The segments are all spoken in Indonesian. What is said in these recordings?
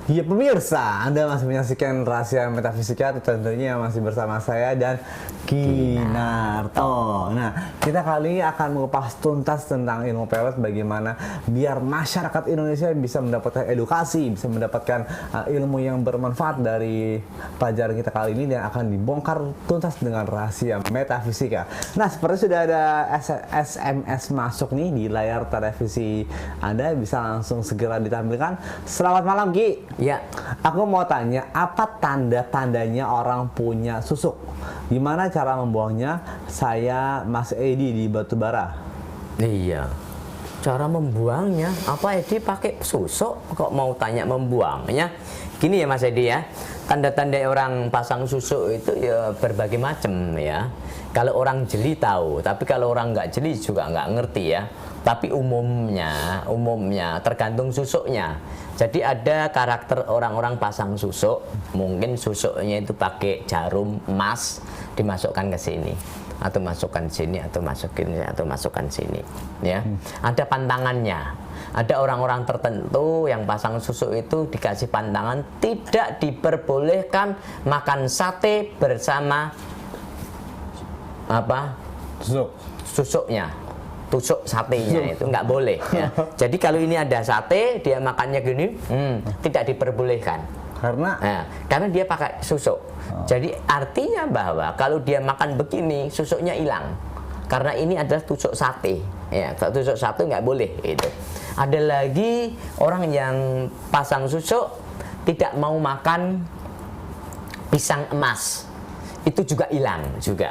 Ya pemirsa, Anda masih menyaksikan Rahasia Metafisika, tentunya masih bersama saya dan Kinarto. Nah, kita kali ini akan mengupas tuntas tentang ilmu pelet, bagaimana biar masyarakat Indonesia bisa mendapatkan edukasi, bisa mendapatkan ilmu yang bermanfaat dari pelajaran kita kali ini, dan akan dibongkar tuntas dengan Rahasia Metafisika. Nah, seperti sudah ada SMS masuk nih di layar televisi Anda, bisa langsung segera ditampilkan. Selamat malam, Ki. Ya, aku mau tanya, apa tanda-tandanya orang punya susuk? Gimana cara membuangnya? Saya Mas Edi di Batubara. iya. Cara membuangnya, apa Edi pakai susuk? Kok mau tanya membuangnya? Gini ya Mas Edi ya, tanda-tanda orang pasang susuk itu ya berbagai macam ya. Kalau orang jeli tahu, tapi kalau orang nggak jeli juga nggak ngerti ya. Tapi umumnya tergantung susuknya. Jadi ada karakter orang-orang pasang susuk, mungkin susuknya itu pakai jarum emas, dimasukkan ke sini, atau masukkan sini, atau masukkan sini, ya. Ada pantangannya. Ada orang-orang tertentu yang pasang susuk itu dikasih pantangan tidak diperbolehkan makan sate bersama apa? Susuknya. Tusuk satenya itu nggak boleh ya. Jadi kalau ini ada sate, dia makannya gini, tidak diperbolehkan. Karena dia pakai susuk. Jadi artinya bahwa kalau dia makan begini, susuknya hilang. Karena ini adalah tusuk sate. Ya, tusuk sate nggak boleh itu. Ada lagi orang yang pasang susuk tidak mau makan pisang emas. Itu juga hilang juga.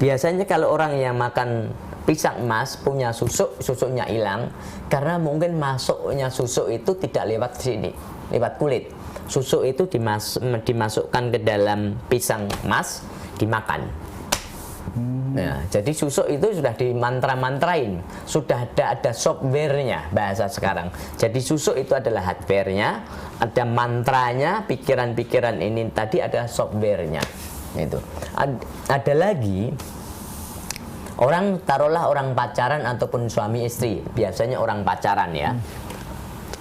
Biasanya kalau orang yang makan pisang emas punya susuk, susuknya hilang karena mungkin masuknya susuk itu tidak lewat sini, lewat kulit. Susuk itu dimasukkan ke dalam pisang emas, dimakan. Nah, jadi susuk itu sudah dimantra-mantrain, sudah ada softwarenya bahasa sekarang. Jadi susuk itu adalah hardwarenya, ada mantranya, pikiran-pikiran ini tadi ada softwarenya. Itu. Ada lagi. Orang, taruhlah orang pacaran ataupun suami istri, biasanya orang pacaran ya.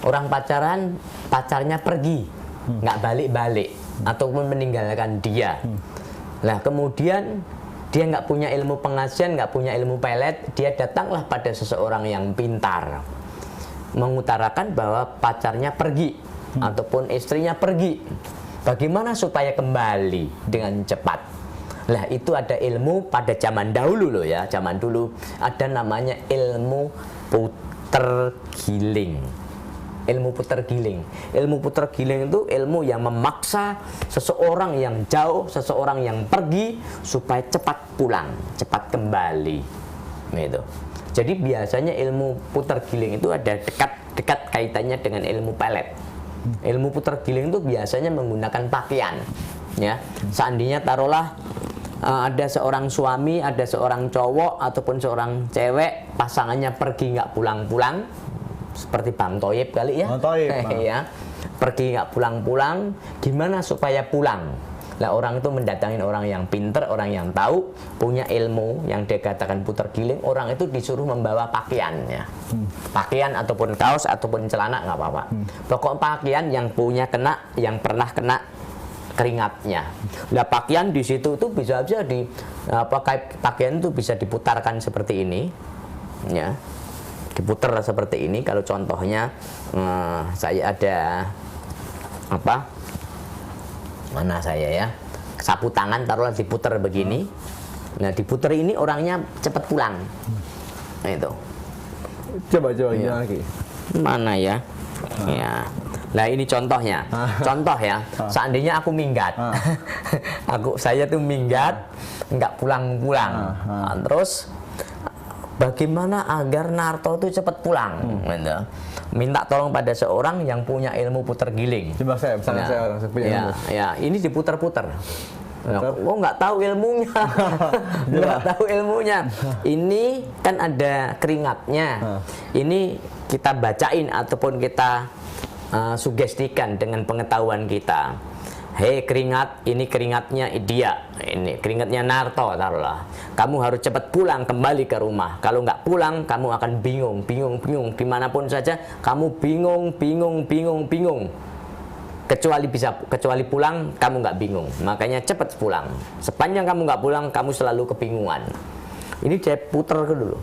Orang pacaran, pacarnya pergi, nggak balik-balik, ataupun meninggalkan dia. Nah kemudian dia nggak punya ilmu pengajian, nggak punya ilmu pelet, dia datanglah pada seseorang yang pintar, mengutarakan bahwa pacarnya pergi, ataupun istrinya pergi. Bagaimana supaya kembali dengan cepat? Lah itu ada ilmu pada zaman dahulu loh ya, zaman dulu ada namanya ilmu puter giling. Ilmu puter giling. Ilmu puter giling itu ilmu yang memaksa seseorang yang jauh, seseorang yang pergi supaya cepat pulang, cepat kembali. Gitu. Jadi biasanya ilmu puter giling itu ada dekat kaitannya dengan ilmu pelet. Ilmu puter giling itu biasanya menggunakan pakaian. Ya, seandainya taruhlah ada seorang suami, ada seorang cowok ataupun seorang cewek, pasangannya pergi nggak pulang-pulang, seperti Bang Toyib kali ya, ya, pergi nggak pulang-pulang, gimana supaya pulang? Nah orang itu mendatangin orang yang pinter, orang yang tahu, punya ilmu yang dia katakan puter giling, orang itu disuruh membawa pakaiannya, pakaian ataupun kaos ataupun celana nggak apa-apa, pokok pakaian yang punya kena, yang pernah kena keringatnya. Nah pakaian di situ tuh bisa di pakaian itu bisa diputarkan seperti ini, ya, diputar seperti ini. Kalau contohnya saya ada apa? Mana saya ya? Sapu tangan taruhlah diputar begini. Nah diputar ini orangnya cepat pulang. Nah itu. Coba ya. lagi. Mana ya? Ya. Nah ini contohnya, contoh ya. Seandainya aku minggat, saya tuh minggat, nggak pulang-pulang. Nah, terus bagaimana agar Narto itu cepat pulang? Minta tolong pada seorang yang punya ilmu puter giling. Coba saya punya ilmu. Ya, ini diputar-putar. Oh nggak tahu ilmunya, nggak tahu ilmunya. Ini kan ada keringatnya. Ini kita bacain ataupun kita sugestikan dengan pengetahuan kita. Hei keringat, ini keringatnya dia, ini keringatnya Narto, taruhlah. Kamu harus cepat pulang kembali ke rumah. Kalau nggak pulang, kamu akan bingung. Dimanapun saja, kamu bingung. kecuali pulang kamu nggak bingung, makanya cepat pulang. Sepanjang kamu nggak pulang, kamu selalu kebingungan. Ini dia putar dulu,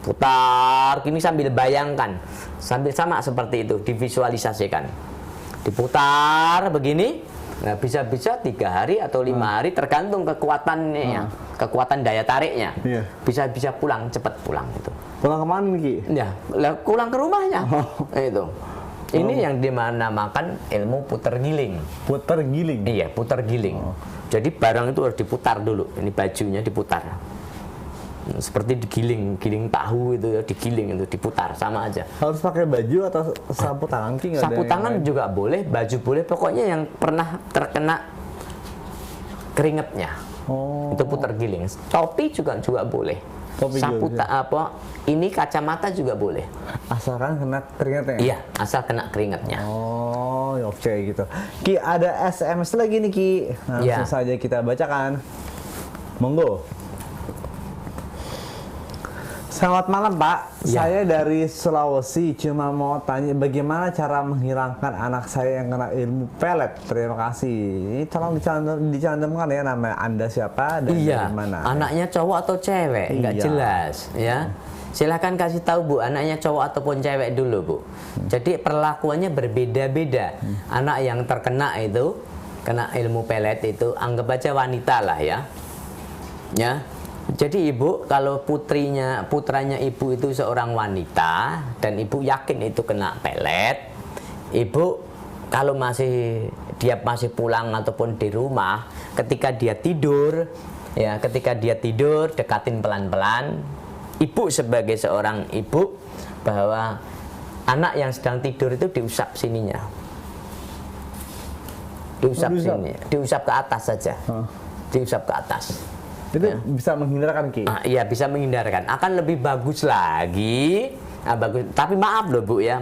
putar kini sambil bayangkan, sambil sama seperti itu divisualisasikan, diputar begini. Nah, bisa-bisa 3 hari atau 5 hari tergantung kekuatannya, kekuatan daya tariknya. Bisa-bisa pulang, cepat pulang itu. Pulang kemana nih, Ki? Ya, pulang ke rumahnya. Itu. Ini yang dinamakan ilmu putar giling. Putar giling? Iya, putar giling. Jadi barang itu harus diputar dulu. Ini bajunya diputar. Seperti digiling, giling tahu itu ya, digiling itu diputar, sama aja. Harus pakai baju atau sapu tangan, Ki? Sapu tangan juga boleh, baju boleh, pokoknya yang pernah terkena keringatnya. Itu putar giling. Topi juga boleh. Sapu ini kacamata juga boleh. Asalkan kena keringatnya? Iya, asal kena keringatnya. Oh, oke gitu. Ki, ada SMS lagi nih, Ki. Langsung saja kita bacakan. Monggo. Selamat malam, Pak. Saya dari Sulawesi, cuma mau tanya bagaimana cara menghilangkan anak saya yang kena ilmu pelet. Terima kasih. Ini tolong dicantumkan ya nama Anda siapa dan dari mana. Anaknya cowok atau cewek? Nggak jelas, ya. Silahkan kasih tahu, Bu, anaknya cowok ataupun cewek dulu, Bu. Jadi perlakuannya berbeda-beda. Anak yang terkena itu, kena ilmu pelet itu, anggap aja wanita lah ya. Ya. Jadi ibu, kalau putranya ibu itu seorang wanita dan ibu yakin itu kena pelet, ibu kalau dia masih pulang ataupun di rumah, ketika dia tidur dekatin pelan-pelan. Ibu sebagai seorang ibu bahwa anak yang sedang tidur itu diusap sininya, diusap ke atas saja, diusap ke atas. Itu bisa menghindarkan, Ki? Iya, bisa menghindarkan. Akan lebih bagus lagi. Bagus. Tapi maaf loh Bu ya.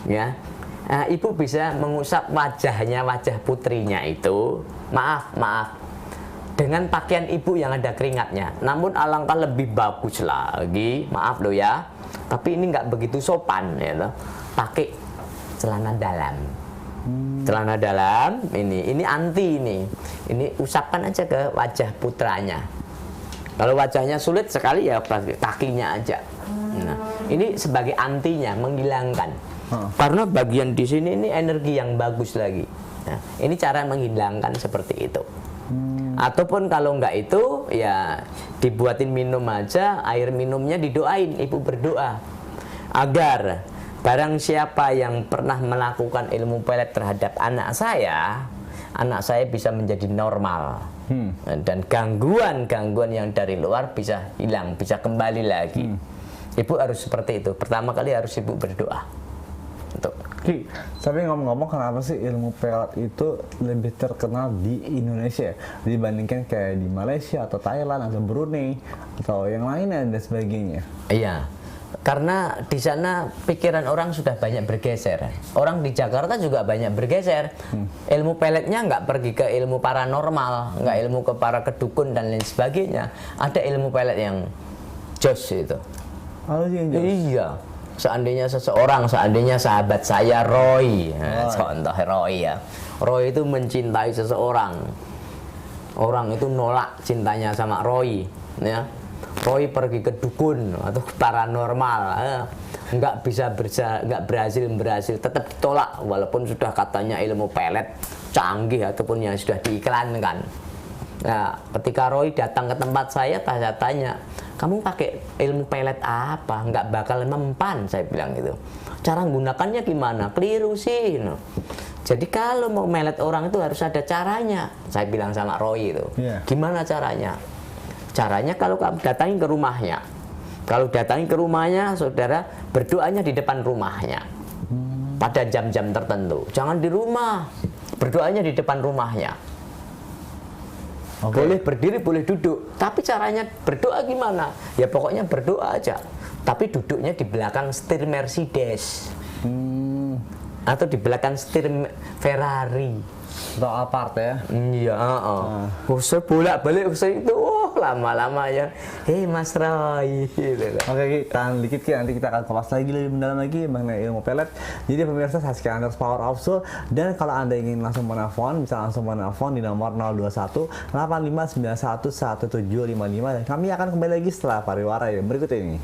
Ya. Ibu bisa mengusap wajah putrinya itu. Maaf. Dengan pakaian ibu yang ada keringatnya. Namun alangkah lebih bagus lagi. Maaf loh ya. Tapi ini nggak begitu sopan ya. Pakai celana dalam. Celana dalam ini anti ini usapkan aja ke wajah putranya. Kalau wajahnya sulit sekali ya kakinya aja. Nah, ini sebagai antinya, menghilangkan. Karena bagian di sini ini energi yang bagus lagi. Nah, ini cara menghilangkan seperti itu. Ataupun kalau enggak itu ya dibuatin minum aja, air minumnya didoain, ibu berdoa agar barang siapa yang pernah melakukan ilmu pelet terhadap anak saya bisa menjadi normal. Dan gangguan yang dari luar bisa hilang, bisa kembali lagi. Ibu harus seperti itu. Pertama kali harus ibu berdoa. Ki, tapi ngomong-ngomong, kenapa sih ilmu pelet itu lebih terkenal di Indonesia dibandingkan kayak di Malaysia atau Thailand atau Brunei atau yang lainnya dan sebagainya? Iya. Karena di sana pikiran orang sudah banyak bergeser. Orang di Jakarta juga banyak bergeser. Ilmu peletnya nggak pergi ke ilmu paranormal, nggak ilmu ke para kedukun dan lain sebagainya. Ada ilmu pelet yang jos itu. Iya. Seandainya sahabat saya Roy, contoh Roy ya. Roy itu mencintai seseorang. Orang itu nolak cintanya sama Roy, ya. Roy pergi ke dukun atau paranormal, nggak berhasil, tetap ditolak walaupun sudah katanya ilmu pelet canggih ataupun yang sudah diiklankan. Nah, ketika Roy datang ke tempat saya tanya, kamu pakai ilmu pelet apa? Nggak bakal mempan, saya bilang gitu. Cara menggunakannya gimana? Keliru sih. No. Jadi kalau mau melet orang itu harus ada caranya. Saya bilang sama Roy itu. Gimana caranya? Caranya kalau kamu datangin ke rumahnya. Kalau datangin ke rumahnya, saudara berdoanya di depan rumahnya. Pada jam-jam tertentu. Jangan di rumah. Berdoanya di depan rumahnya. Boleh berdiri, boleh duduk. Tapi caranya berdoa gimana? Ya pokoknya berdoa aja. Tapi duduknya di belakang setir Mercedes. Atau di belakang setir Ferrari. Atau apart ya? Iya, saya bolak-balik saya itu, lama-lama ya, hei Mas Roy gitu. Oke, Ki, tahan dikit Ki, nanti kita akan kupas lagi lebih mendalam lagi mengenai ilmu pelet. Jadi pemirsa, saksikan Unders Power of Soul, dan kalau Anda ingin langsung menelpon, bisa langsung menelpon di nomor 021 8591 1755, dan kami akan kembali lagi setelah pariwara yang berikut ini.